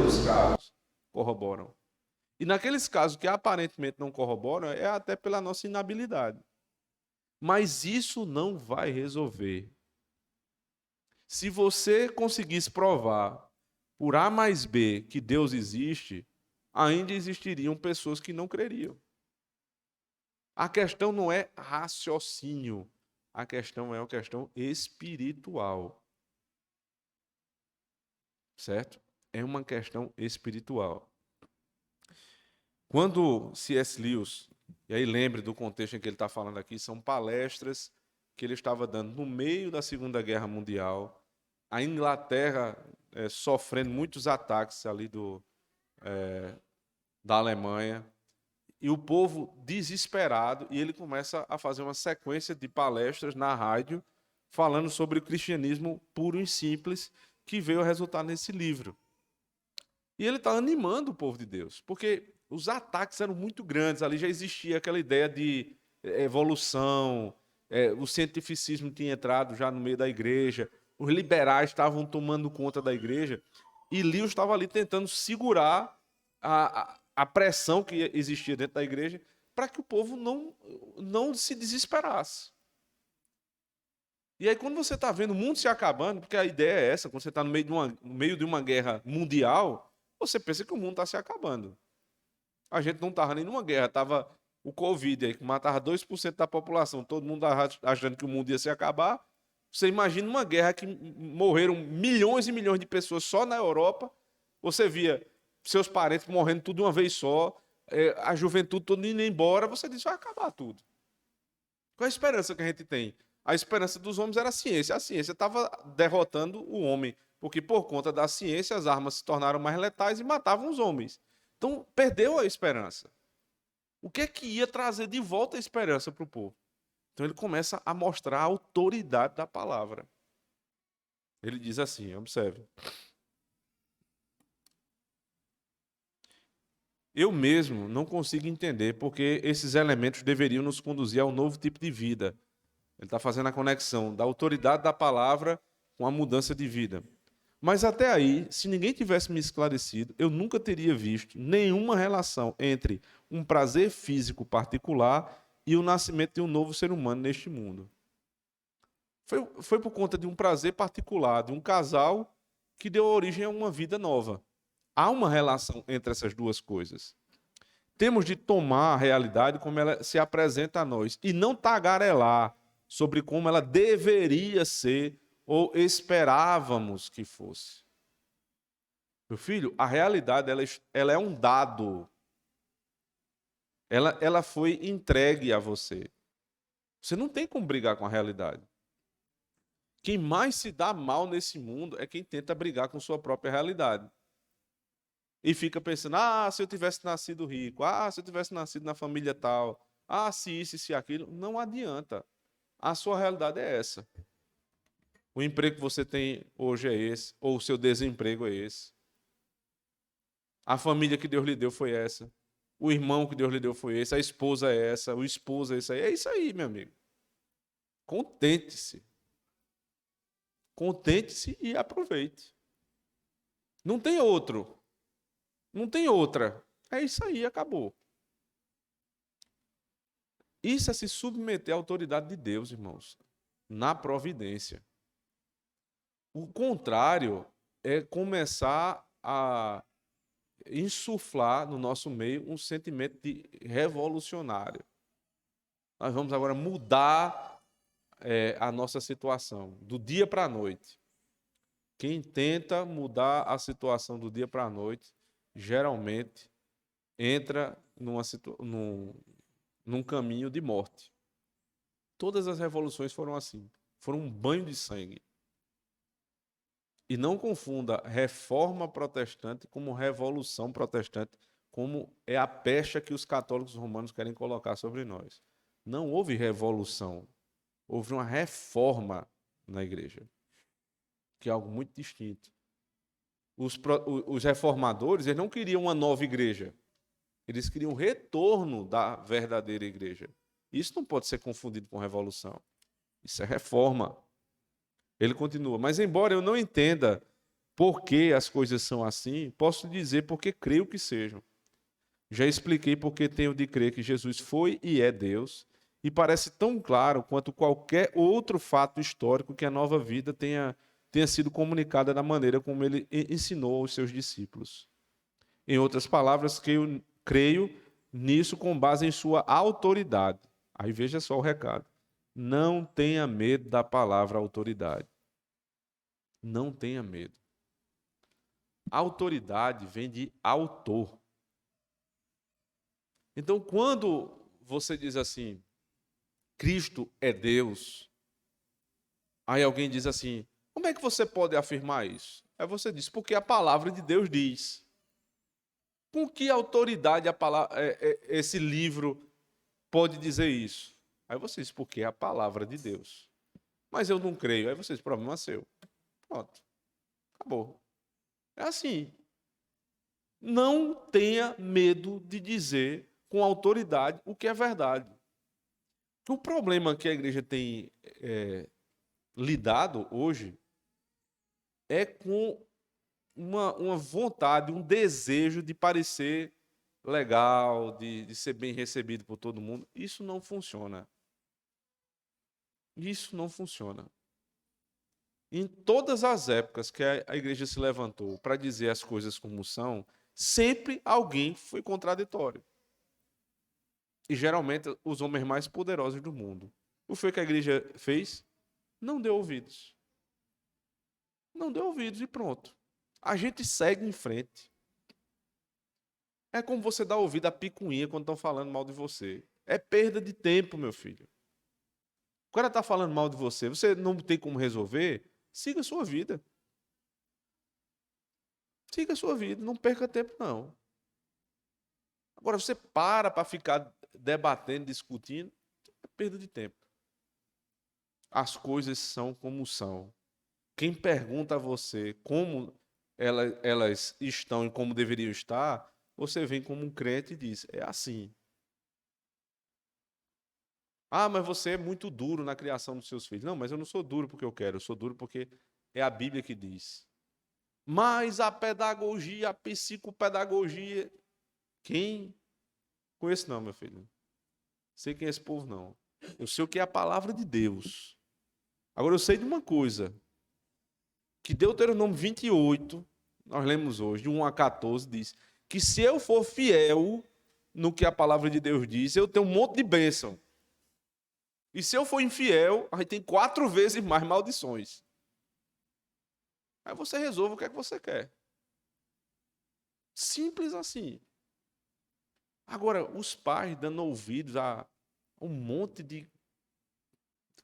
dos casos corroboram. E naqueles casos que aparentemente não corroboram, é até pela nossa inabilidade. Mas isso não vai resolver. Se você conseguisse provar por A mais B que Deus existe, ainda existiriam pessoas que não creriam. A questão não é raciocínio, a questão é uma questão espiritual. Certo? É uma questão espiritual. Quando C.S. Lewis, e aí lembre do contexto em que ele está falando aqui, são palestras que ele estava dando no meio da Segunda Guerra Mundial, a Inglaterra sofrendo muitos ataques ali da Alemanha, e o povo desesperado, e ele começa a fazer uma sequência de palestras na rádio, falando sobre o cristianismo puro e simples, que veio a resultar nesse livro. E ele está animando o povo de Deus, porque os ataques eram muito grandes, ali já existia aquela ideia de evolução, o cientificismo tinha entrado já no meio da igreja, os liberais estavam tomando conta da igreja, e Lewis estava ali tentando segurar a pressão que existia dentro da igreja para que o povo não se desesperasse. E aí, quando você está vendo o mundo se acabando, porque a ideia é essa, quando você está no meio de uma guerra mundial, você pensa que o mundo está se acabando. A gente não estava nem numa guerra, estava o Covid aí, que matava 2% da população, todo mundo achando que o mundo ia se acabar. Você imagina uma guerra que morreram milhões e milhões de pessoas só na Europa, você via seus parentes morrendo tudo de uma vez só, a juventude toda indo embora, você diz, vai acabar tudo. Qual a esperança que a gente tem? A esperança dos homens era a ciência. A ciência estava derrotando o homem, porque por conta da ciência as armas se tornaram mais letais e matavam os homens. Então, perdeu a esperança. O que é que ia trazer de volta a esperança para o povo? Então, ele começa a mostrar a autoridade da palavra. Ele diz assim, observe. Eu mesmo não consigo entender porque esses elementos deveriam nos conduzir a um novo tipo de vida. Ele está fazendo a conexão da autoridade da palavra com a mudança de vida. Mas até aí, se ninguém tivesse me esclarecido, eu nunca teria visto nenhuma relação entre um prazer físico particular e o nascimento de um novo ser humano neste mundo. Foi por conta de um prazer particular, de um casal que deu origem a uma vida nova. Há uma relação entre essas duas coisas. Temos de tomar a realidade como ela se apresenta a nós e não tagarelar sobre como ela deveria ser ou esperávamos que fosse. Meu filho, a realidade ela é um dado. Ela foi entregue a você. Você não tem como brigar com a realidade. Quem mais se dá mal nesse mundo é quem tenta brigar com sua própria realidade. E fica pensando, se eu tivesse nascido rico, se eu tivesse nascido na família tal, se isso e se aquilo. Não adianta. A sua realidade é essa. O emprego que você tem hoje é esse, ou o seu desemprego é esse. A família que Deus lhe deu foi essa. O irmão que Deus lhe deu foi esse. A esposa é essa. O esposo é esse aí. É isso aí, meu amigo. Contente-se. Contente-se e aproveite. Não tem outro. Não tem outra. É isso aí, acabou. Isso é se submeter à autoridade de Deus, irmãos, na providência. O contrário é começar a insuflar no nosso meio um sentimento de revolucionário. Nós vamos agora mudar a nossa situação do dia para a noite. Quem tenta mudar a situação do dia para a noite, geralmente entra num caminho de morte. Todas as revoluções foram assim. Foram um banho de sangue. E não confunda reforma protestante como revolução protestante, como é a pecha que os católicos romanos querem colocar sobre nós. Não houve revolução, houve uma reforma na igreja, que é algo muito distinto. Os reformadores, eles não queriam uma nova igreja, eles queriam o retorno da verdadeira igreja. Isso não pode ser confundido com revolução. Isso é reforma. Ele continua, mas embora eu não entenda por que as coisas são assim, posso dizer porque creio que sejam. Já expliquei porque tenho de crer que Jesus foi e é Deus, e parece tão claro quanto qualquer outro fato histórico que a nova vida tenha sido comunicada da maneira como ele ensinou aos seus discípulos. Em outras palavras, creio nisso com base em sua autoridade. Aí veja só o recado. Não tenha medo da palavra autoridade. Não tenha medo. Autoridade vem de autor. Então, quando você diz assim, Cristo é Deus, aí alguém diz assim, como é que você pode afirmar isso? Aí você diz, porque a palavra de Deus diz. Com que autoridade esse livro pode dizer isso? Aí você diz, porque é a palavra de Deus. Mas eu não creio. Aí você diz, problema seu. Pronto. Acabou. É assim. Não tenha medo de dizer com autoridade o que é verdade. O problema que a igreja tem lidado hoje é com uma vontade, um desejo de parecer legal, de ser bem recebido por todo mundo. Isso não funciona. Isso não funciona. Em todas as épocas que a igreja se levantou para dizer as coisas como são, sempre alguém foi contraditório. E geralmente os homens mais poderosos do mundo. O que foi que a igreja fez? Não deu ouvidos. Não deu ouvidos e pronto. A gente segue em frente. É como você dar ouvido à picuinha quando estão falando mal de você. É perda de tempo, meu filho. O cara está falando mal de você, você não tem como resolver, siga a sua vida. Siga a sua vida, não perca tempo, não. Agora, você para ficar debatendo, discutindo, é perda de tempo. As coisas são como são. Quem pergunta a você como elas estão e como deveriam estar, você vem como um crente e diz, é assim. Ah, mas você é muito duro na criação dos seus filhos. Não, mas eu não sou duro porque eu quero, eu sou duro porque é a Bíblia que diz. Mas a pedagogia, a psicopedagogia, quem? Conheço não, meu filho. Sei quem é esse povo, não. Eu sei o que é a palavra de Deus. Agora eu sei de uma coisa, que Deuteronômio 28, nós lemos hoje, de 1 a 14, diz que se eu for fiel no que a palavra de Deus diz, eu tenho um monte de bênção. E se eu for infiel, aí tem 4 vezes mais maldições. Aí você resolve o que é que você quer. Simples assim. Agora, os pais dando ouvidos a um monte de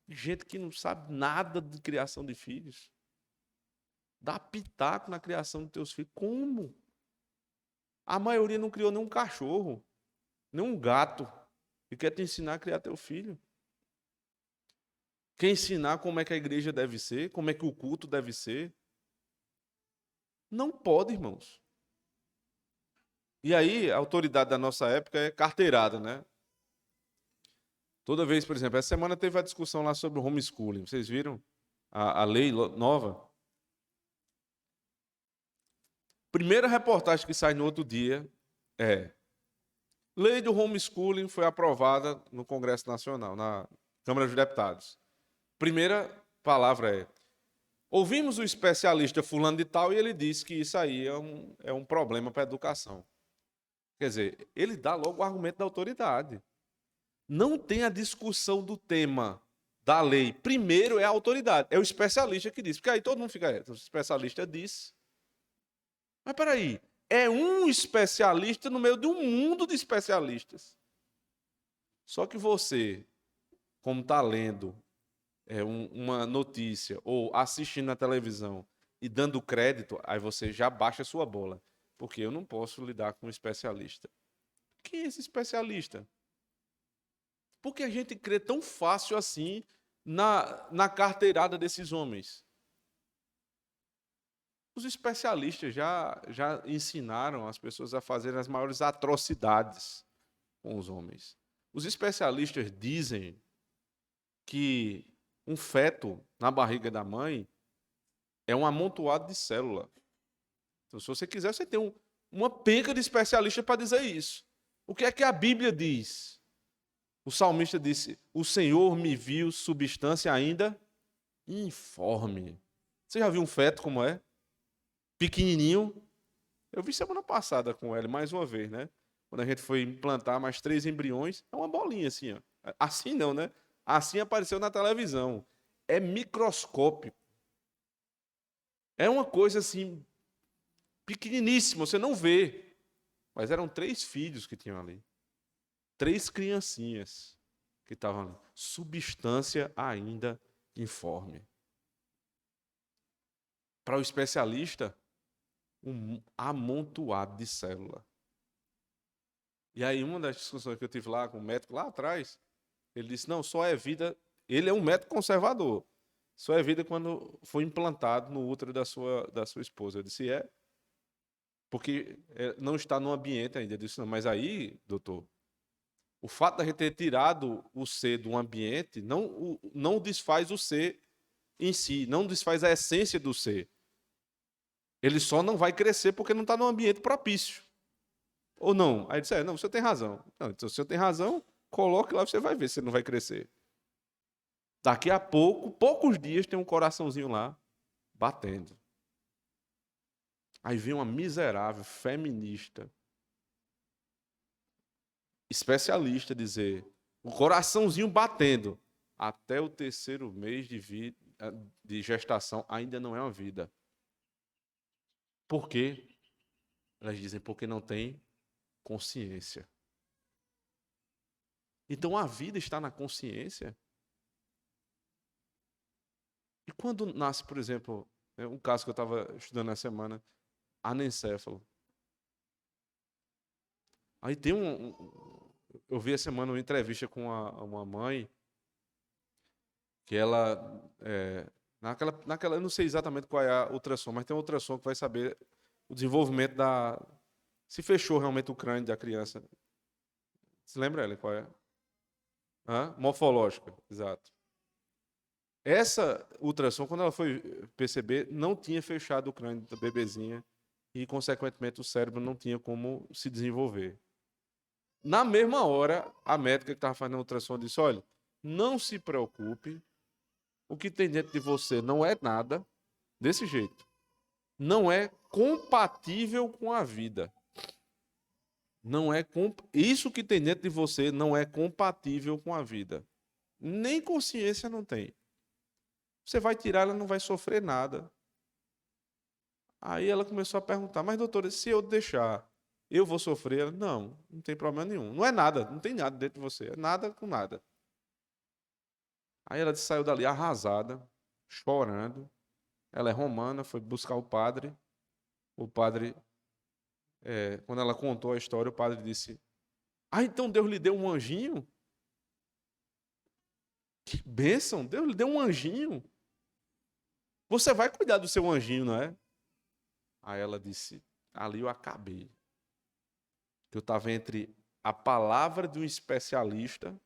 gente que não sabe nada de criação de filhos. Dá pitaco na criação dos teus filhos. Como? A maioria não criou nem um cachorro, nem um gato. E quer te ensinar a criar teu filho. Quer ensinar como é que a igreja deve ser, como é que o culto deve ser. Não pode, irmãos. E aí, a autoridade da nossa época é carteirada, né? Toda vez, por exemplo, essa semana teve a discussão lá sobre o homeschooling. Vocês viram a lei nova? Primeira reportagem que sai no outro dia é: lei do homeschooling foi aprovada no Congresso Nacional, na Câmara dos Deputados. Primeira palavra é: ouvimos o especialista fulano de tal e ele disse que isso aí é um problema para a educação. Quer dizer, ele dá logo o argumento da autoridade. Não tem a discussão do tema da lei. Primeiro é a autoridade, é o especialista que diz. Porque aí todo mundo fica, o especialista disse. Mas peraí, é um especialista no meio de um mundo de especialistas. Só que você, como está lendo uma notícia ou assistindo na televisão e dando crédito, aí você já baixa a sua bola. Porque eu não posso lidar com um especialista. Quem é esse especialista? Por que a gente crê tão fácil assim na carteirada desses homens? Os especialistas já ensinaram as pessoas a fazerem as maiores atrocidades com os homens. Os especialistas dizem que um feto na barriga da mãe é um amontoado de célula. Então, se você quiser, você tem uma penca de especialista para dizer isso. O que é que a Bíblia diz? O salmista disse: o Senhor me viu substância ainda informe. Você já viu um feto como é? Pequenininho. Eu vi semana passada com ele, mais uma vez, né? Quando a gente foi implantar mais 3 embriões, é uma bolinha assim, ó. Assim não, né? Assim apareceu na televisão. É microscópico. É uma coisa assim, pequeniníssima, você não vê. Mas eram 3 filhos que tinham ali. 3 criancinhas que estavam ali. Substância ainda informe. Para o especialista, um amontoado de célula. E aí, uma das discussões que eu tive lá com o médico lá atrás, ele disse: não, só é vida. Ele é um médico conservador. Só é vida quando foi implantado no útero da sua esposa. Eu disse: é. Porque não está no ambiente ainda. Eu disse: não, mas aí, doutor, o fato da gente ter tirado o ser do ambiente não desfaz o ser em si, não desfaz a essência do ser. Ele só não vai crescer porque não está no ambiente propício. Ou não? Aí ele disse: não, você tem razão. Não, então, se você tem razão, coloque lá, você vai ver se ele não vai crescer. Daqui a pouco, poucos dias, tem um coraçãozinho lá batendo. Aí vem uma miserável feminista, especialista, dizer: o coraçãozinho batendo. Até o 3º mês de gestação ainda não é uma vida. Por quê? Elas dizem: porque não tem consciência. Então a vida está na consciência. E quando nasce, por exemplo, um caso que eu estava estudando na semana, anencéfalo. Aí tem eu vi essa semana uma entrevista com uma mãe que ela naquela eu não sei exatamente qual é a ultrassom, mas tem uma ultrassom que vai saber o desenvolvimento se fechou realmente o crânio da criança. Você lembra ela qual é? Morfológica, exato. Essa ultrassom, quando ela foi perceber, não tinha fechado o crânio da bebezinha e, consequentemente, o cérebro não tinha como se desenvolver. Na mesma hora, a médica que estava fazendo a ultrassom disse: olha, não se preocupe, o que tem dentro de você não é nada, desse jeito. Não é compatível com a vida. Não é Isso que tem dentro de você não é compatível com a vida. Nem consciência não tem. Você vai tirar, ela não vai sofrer nada. Aí ela começou a perguntar: mas doutora, se eu deixar, eu vou sofrer? Ela: não, não tem problema nenhum. Não é nada, não tem nada dentro de você. É nada com nada. Aí ela saiu dali arrasada, chorando. Ela é romana, foi buscar o padre. O padre, quando ela contou a história, o padre disse: ah, então Deus lhe deu um anjinho? Que bênção, Deus lhe deu um anjinho. Você vai cuidar do seu anjinho, não é? Aí ela disse: ali eu acabei. Eu estava entre a palavra de um especialista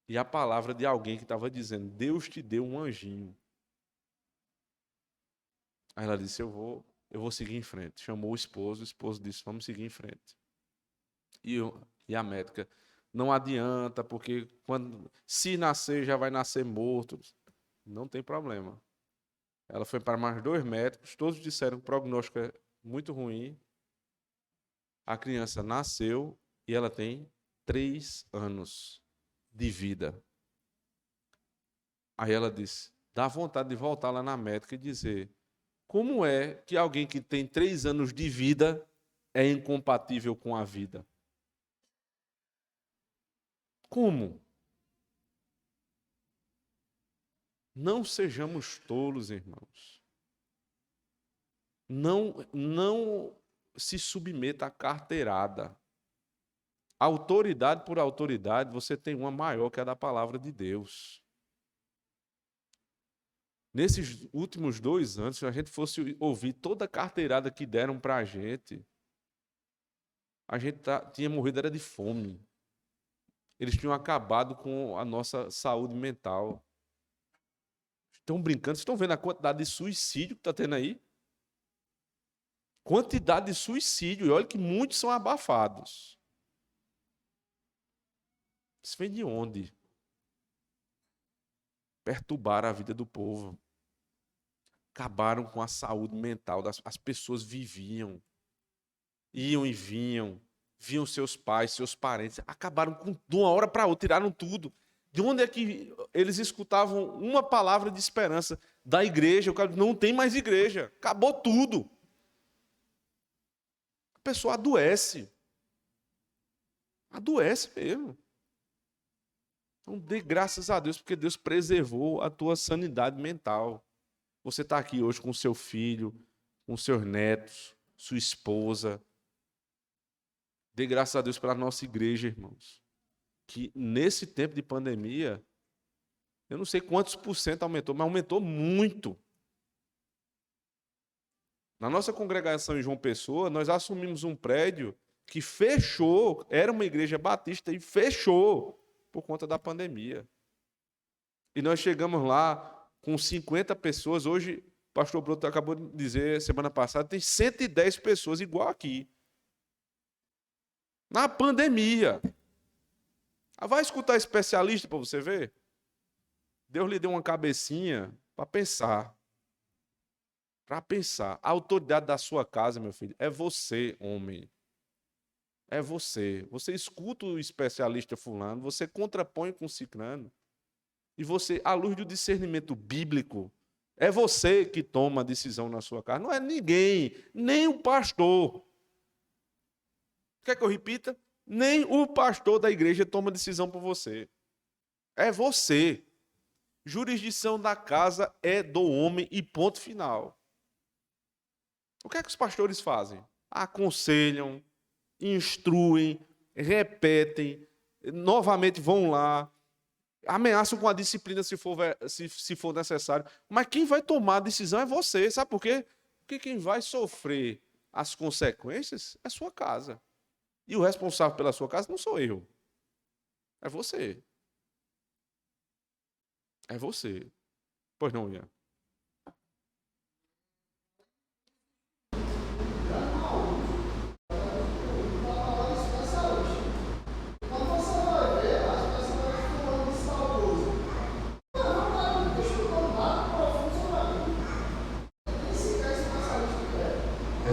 e a palavra de alguém que estava dizendo: Deus te deu um anjinho. Aí ela disse: eu vou seguir em frente. Chamou o esposo disse: vamos seguir em frente. E a médica: não adianta, porque se nascer já vai nascer morto. Não tem problema. Ela foi para mais 2 médicos, todos disseram que o prognóstico é muito ruim. A criança nasceu e ela tem 3 anos de vida. Aí ela disse: dá vontade de voltar lá na médica e dizer: como é que alguém que tem 3 anos de vida é incompatível com a vida? Como? Não sejamos tolos, irmãos. Não se submeta à carteirada. Autoridade por autoridade, você tem uma maior que a da palavra de Deus. Nesses últimos 2 anos, se a gente fosse ouvir toda a carteirada que deram para a gente tinha morrido era de fome. Eles tinham acabado com a nossa saúde mental. Estão brincando? Vocês estão vendo a quantidade de suicídio que está tendo aí? Quantidade de suicídio, e olha que muitos são abafados. Isso vem de onde? Perturbaram a vida do povo. Acabaram com a saúde mental. As pessoas viviam, iam e vinham, viam seus pais, seus parentes. Acabaram com, de uma hora para outra, tiraram tudo. De onde é que eles escutavam uma palavra de esperança? Da igreja. O cara não tem mais igreja. Acabou tudo. A pessoa adoece. Adoece mesmo. Então, dê graças a Deus, porque Deus preservou a tua sanidade mental. Você está aqui hoje com seu filho, com seus netos, sua esposa. Dê graças a Deus pela nossa igreja, irmãos. Que nesse tempo de pandemia, eu não sei quantos por cento aumentou, mas aumentou muito. Na nossa congregação em João Pessoa, nós assumimos um prédio que fechou, era uma igreja batista e fechou por conta da pandemia. E nós chegamos lá com 50 pessoas. Hoje, o pastor Broto acabou de dizer, semana passada, tem 110 pessoas igual aqui. Na pandemia. Vai escutar especialista para você ver? Deus lhe deu uma cabecinha para pensar. Para pensar. A autoridade da sua casa, meu filho, é você, homem. É você. Você escuta o especialista fulano, você contrapõe com o ciclano. E você, à luz do discernimento bíblico, é você que toma a decisão na sua casa. Não é ninguém, nem o pastor. Quer que eu repita? Nem o pastor da igreja toma decisão por você. É você. Jurisdição da casa é do homem e ponto final. O que é que os pastores fazem? Aconselham, instruem, repetem, novamente vão lá, ameaçam com a disciplina se for necessário. Mas quem vai tomar a decisão é você. Sabe por quê? Porque quem vai sofrer as consequências é a sua casa. E o responsável pela sua casa não sou eu. É você. É você. Pois não, Ian?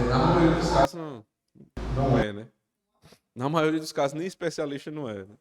Na maioria dos casos não é, né? Na maioria dos casos nem especialista não é, né?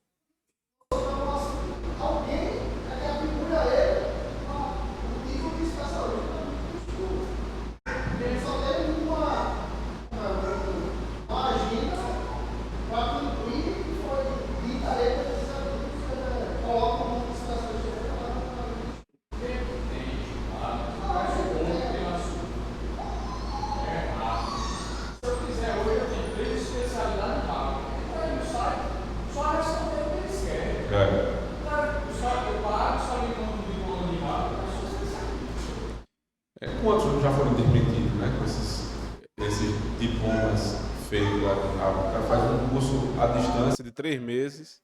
Quantos já foram demitidos, né? Com esses diplomas feitos lá. O cara faz um curso à distância de 3 meses.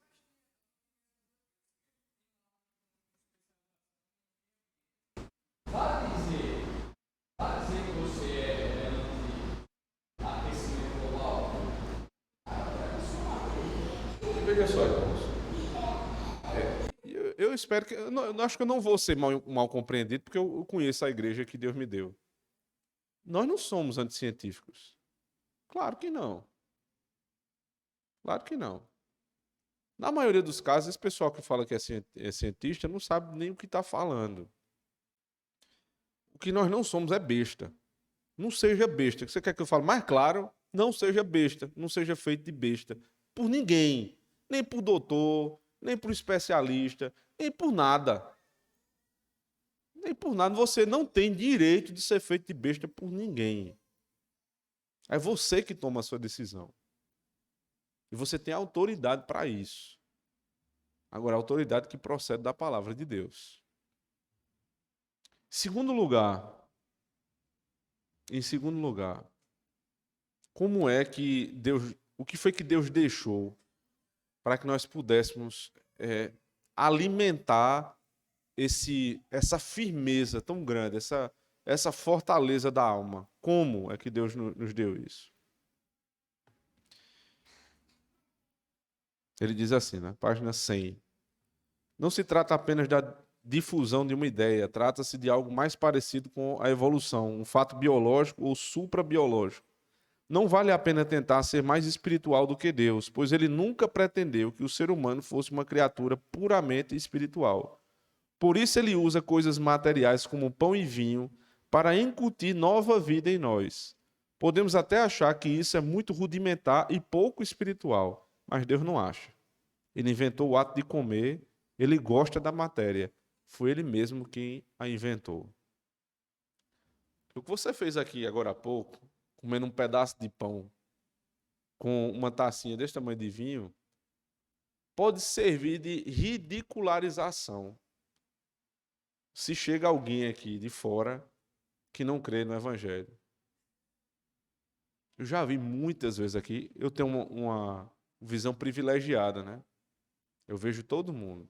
Veja só, irmãos. Eu espero que. Eu acho que eu não vou ser mal compreendido, porque eu conheço a igreja que Deus me deu. Nós não somos anticientíficos. Claro que não. Claro que não. Na maioria dos casos, esse pessoal que fala que é cientista não sabe nem o que está falando. O que nós não somos é besta. Não seja besta. Você quer que eu fale mais claro? Não seja besta. Não seja feito de besta. Por ninguém. Nem por doutor, nem por especialista, nem por nada. Nem por nada. Você não tem direito de ser feito de besta por ninguém. É você que toma a sua decisão. E você tem autoridade para isso. Agora, a autoridade que procede da palavra de Deus. Em segundo lugar, como é que Deus, o que foi que Deus deixou para que nós pudéssemos alimentar essa firmeza tão grande, essa fortaleza da alma. Como é que Deus nos deu isso? Ele diz assim, na página 100. Não se trata apenas da difusão de uma ideia, trata-se de algo mais parecido com a evolução, um fato biológico ou suprabiológico. Não vale a pena tentar ser mais espiritual do que Deus, pois ele nunca pretendeu que o ser humano fosse uma criatura puramente espiritual. Por isso ele usa coisas materiais como pão e vinho para incutir nova vida em nós. Podemos até achar que isso é muito rudimentar e pouco espiritual, mas Deus não acha. Ele inventou o ato de comer, ele gosta da matéria. Foi ele mesmo quem a inventou. O que você fez aqui agora há pouco, comendo um pedaço de pão com uma tacinha desse tamanho de vinho, pode servir de ridicularização. Se chega alguém aqui de fora que não crê no Evangelho. Eu já vi muitas vezes aqui, eu tenho uma visão privilegiada, né? Eu vejo todo mundo.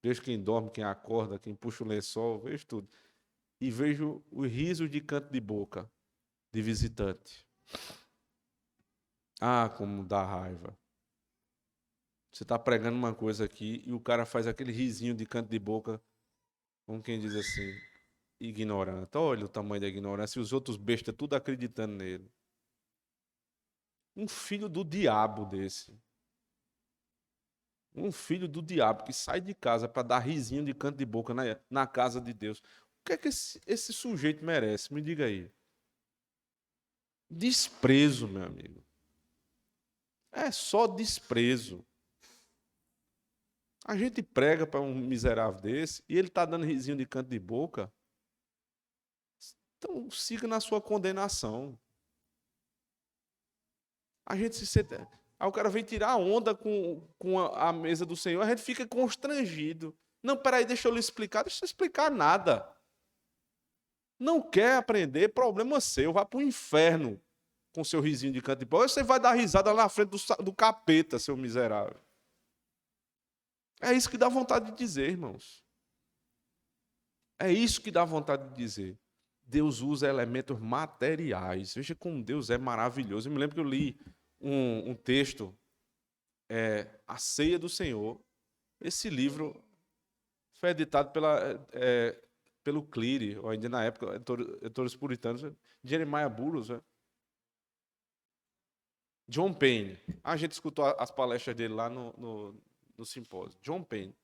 Vejo quem dorme, quem acorda, quem puxa o lençol, vejo tudo. E vejo o riso de canto de boca de visitante. Ah, como dá raiva. Você está pregando uma coisa aqui e o cara faz aquele risinho de canto de boca, como quem diz assim, ignorante. Olha o tamanho da ignorância e os outros bestas tudo acreditando nele. Um filho do diabo desse. Um filho do diabo que sai de casa para dar risinho de canto de boca na casa de Deus. O que é que esse sujeito merece? Me diga aí. Desprezo, meu amigo. É só desprezo. A gente prega para um miserável desse e ele está dando risinho de canto de boca. Então siga na sua condenação. A gente se sente. Aí o cara vem tirar onda com a mesa do Senhor, a gente fica constrangido. Não, peraí, deixa eu lhe explicar. Deixa eu explicar nada. Não quer aprender, problema seu. Vá para o inferno com seu risinho de canto de boca. Você vai dar risada lá na frente do capeta, seu miserável. É isso que dá vontade de dizer, irmãos. É isso que dá vontade de dizer. Deus usa elementos materiais. Veja como Deus é maravilhoso. Eu me lembro que eu li um texto, A Ceia do Senhor. Esse livro foi editado pelo Cleary, ou ainda na época, editores puritanos, Jeremiah Burroughs, John Payne. A gente escutou as palestras dele lá no simpósio. John Payne.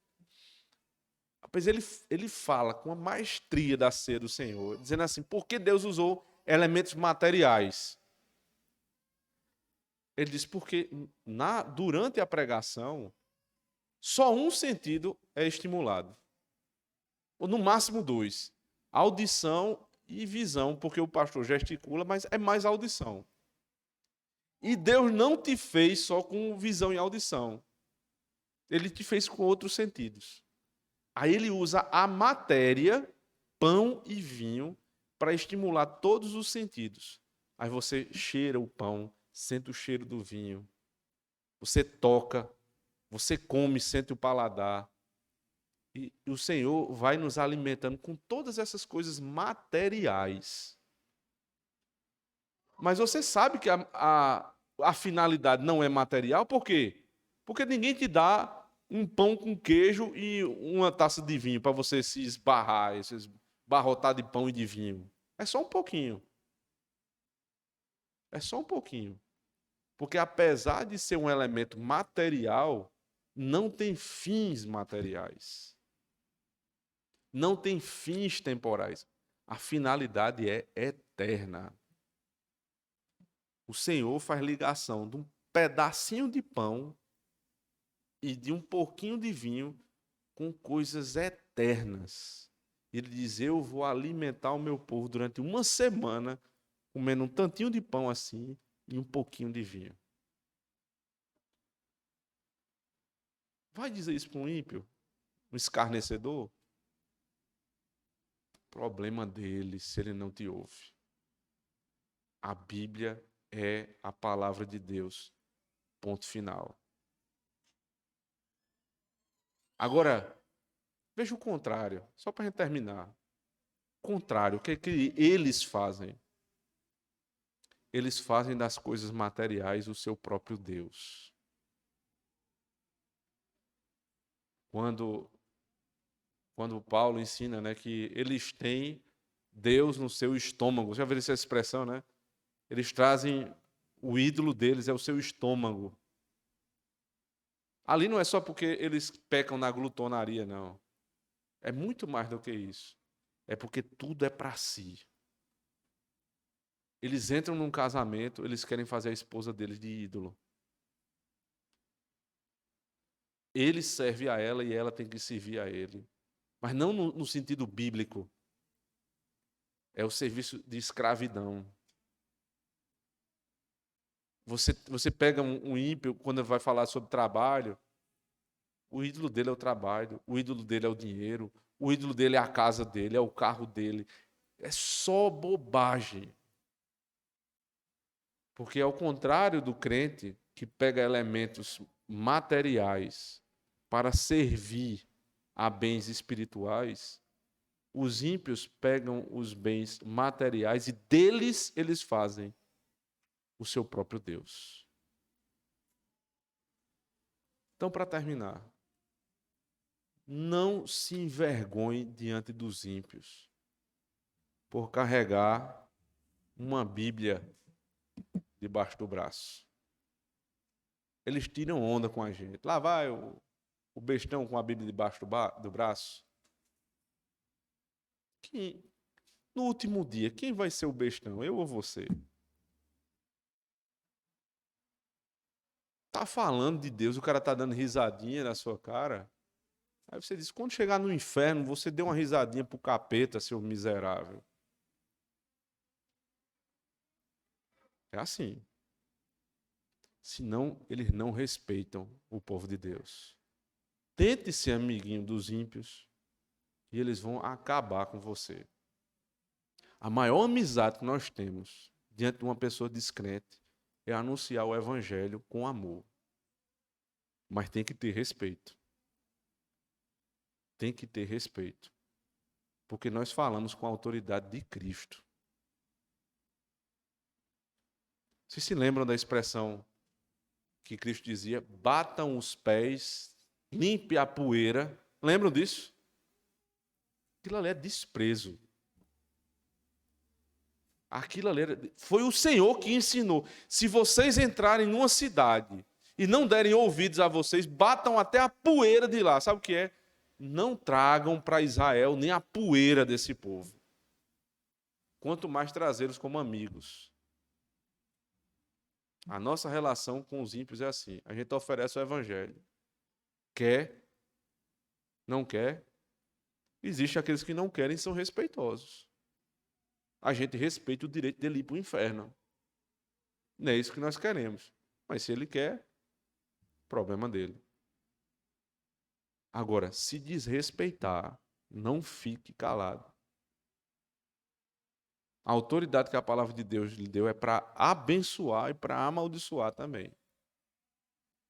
Pois ele fala com a maestria da ceia do Senhor, dizendo assim, por que Deus usou elementos materiais? Ele diz, porque durante a pregação, só um sentido é estimulado. Ou no máximo dois. Audição e visão, porque o pastor gesticula, mas é mais audição. E Deus não te fez só com visão e audição. Ele te fez com outros sentidos. Aí ele usa a matéria, pão e vinho, para estimular todos os sentidos. Aí você cheira o pão, sente o cheiro do vinho. Você toca, você come, sente o paladar. E o Senhor vai nos alimentando com todas essas coisas materiais. Mas você sabe que a finalidade não é material, por quê? Porque ninguém te dá um pão com queijo e uma taça de vinho para você se esbarrar, se esbarrotar de pão e de vinho. É só um pouquinho. É só um pouquinho. Porque apesar de ser um elemento material, não tem fins materiais. Não tem fins temporais. A finalidade é eterna. O Senhor faz ligação de um pedacinho de pão e de um pouquinho de vinho com coisas eternas. Ele diz: eu vou alimentar o meu povo durante uma semana, comendo um tantinho de pão assim e um pouquinho de vinho. Vai dizer isso para um ímpio? Um escarnecedor? Problema dele se ele não te ouve. A Bíblia é a palavra de Deus. Ponto final. Agora, veja o contrário, só para a gente terminar. contrário. O que é que eles fazem? Eles fazem das coisas materiais o seu próprio Deus. Quando Paulo ensina, né, que eles têm Deus no seu estômago. Já viram essa expressão, né? Eles trazem, o ídolo deles é o seu estômago. Ali não é só porque eles pecam na glutonaria, não. É muito mais do que isso. É porque tudo é para si. Eles entram num casamento, eles querem fazer a esposa deles de ídolo. Ele serve a ela e ela tem que servir a ele. Mas não no sentido bíblico. É o serviço de escravidão. Você pega um ímpio, quando vai falar sobre trabalho, o ídolo dele é o trabalho, o ídolo dele é o dinheiro, o ídolo dele é a casa dele, é o carro dele. É só bobagem. Porque ao contrário do crente, que pega elementos materiais para servir a bens espirituais, os ímpios pegam os bens materiais e deles eles fazem o seu próprio Deus. Então, para terminar, não se envergonhe diante dos ímpios por carregar uma Bíblia debaixo do braço. Eles tiram onda com a gente. Lá vai o bestão com a Bíblia debaixo do braço. No último dia, quem vai ser o bestão? Eu ou você? Tá falando de Deus, o cara tá dando risadinha na sua cara. Aí você diz, quando chegar no inferno, você deu uma risadinha pro capeta, seu miserável. É assim. Senão, eles não respeitam o povo de Deus. Tente ser amiguinho dos ímpios e eles vão acabar com você. A maior amizade que nós temos diante de uma pessoa descrente é anunciar o evangelho com amor. Mas tem que ter respeito. Tem que ter respeito. Porque nós falamos com a autoridade de Cristo. Vocês se lembram da expressão que Cristo dizia? Batam os pés, limpe a poeira. Lembram disso? Aquilo ali é desprezo. Aquilo ali foi o Senhor que ensinou. Se vocês entrarem numa cidade e não derem ouvidos a vocês, batam até a poeira de lá. Sabe o que é? Não tragam para Israel nem a poeira desse povo. Quanto mais trazê-los como amigos. A nossa relação com os ímpios é assim. A gente oferece o evangelho. Quer? Não quer? Existem aqueles que não querem e são respeitosos. A gente respeita o direito dele ir para o inferno. Não é isso que nós queremos. Mas se ele quer, problema dele. Agora, se desrespeitar, não fique calado. A autoridade que a palavra de Deus lhe deu é para abençoar e para amaldiçoar também.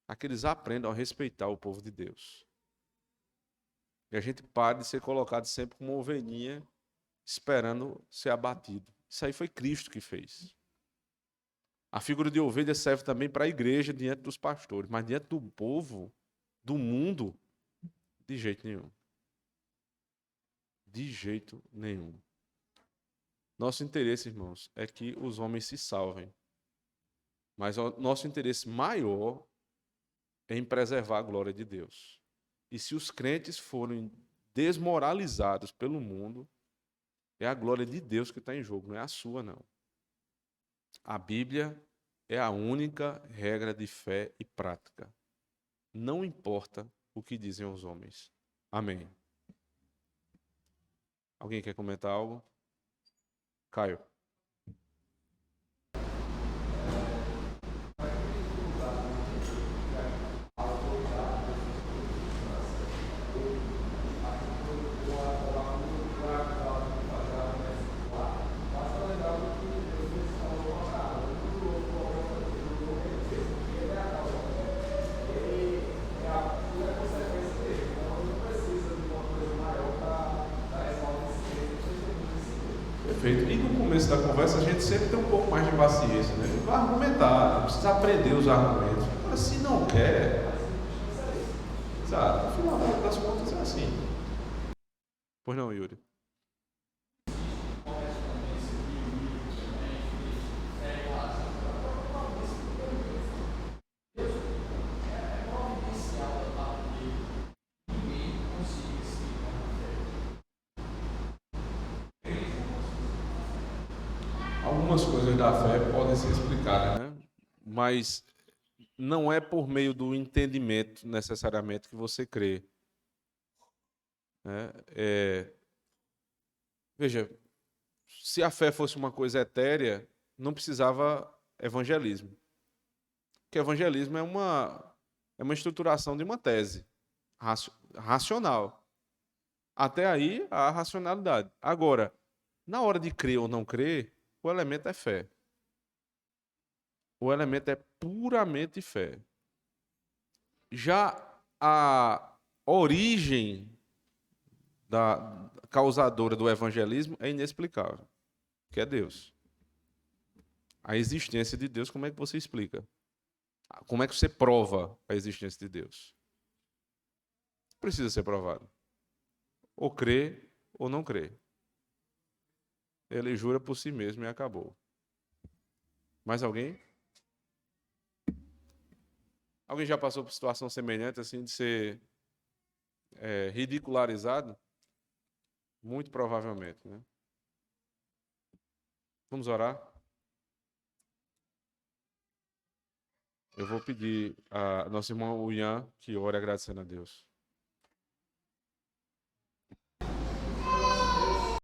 Para que eles aprendam a respeitar o povo de Deus. E a gente pare de ser colocado sempre como uma ovelhinha esperando ser abatido. Isso aí foi Cristo que fez. A figura de ovelha serve também para a igreja diante dos pastores, mas diante do povo, do mundo, de jeito nenhum. De jeito nenhum. Nosso interesse, irmãos, é que os homens se salvem. Mas o nosso interesse maior é em preservar a glória de Deus. E se os crentes forem desmoralizados pelo mundo, é a glória de Deus que está em jogo, não é a sua, não. A Bíblia é a única regra de fé e prática. Não importa o que dizem os homens. Amém. Alguém quer comentar algo? Caio. Perfeito. E no começo da conversa a gente sempre tem um pouco mais de paciência, né? Vai argumentar, precisa aprender os argumentos. Agora, se não quer, sabe? No final das contas é assim. Pois não, Yuri? Algumas coisas da fé podem ser explicadas, né? Mas não é por meio do entendimento necessariamente que você crê, né? Veja, se a fé fosse uma coisa etérea, não precisava evangelismo. Porque evangelismo é uma estruturação de uma tese racional. Até aí, a racionalidade. Agora, na hora de crer ou não crer, o elemento é fé. O elemento é puramente fé. Já a origem da causadora do evangelismo é inexplicável, que é Deus. A existência de Deus, como é que você explica? Como é que você prova a existência de Deus? Precisa ser provado. Ou crê ou não crê. Ele jura por si mesmo e acabou. Mais alguém? Alguém já passou por situação semelhante, assim, de ser ridicularizado? Muito provavelmente, né? Vamos orar? Eu vou pedir a nosso irmão Ian que ore agradecendo a Deus.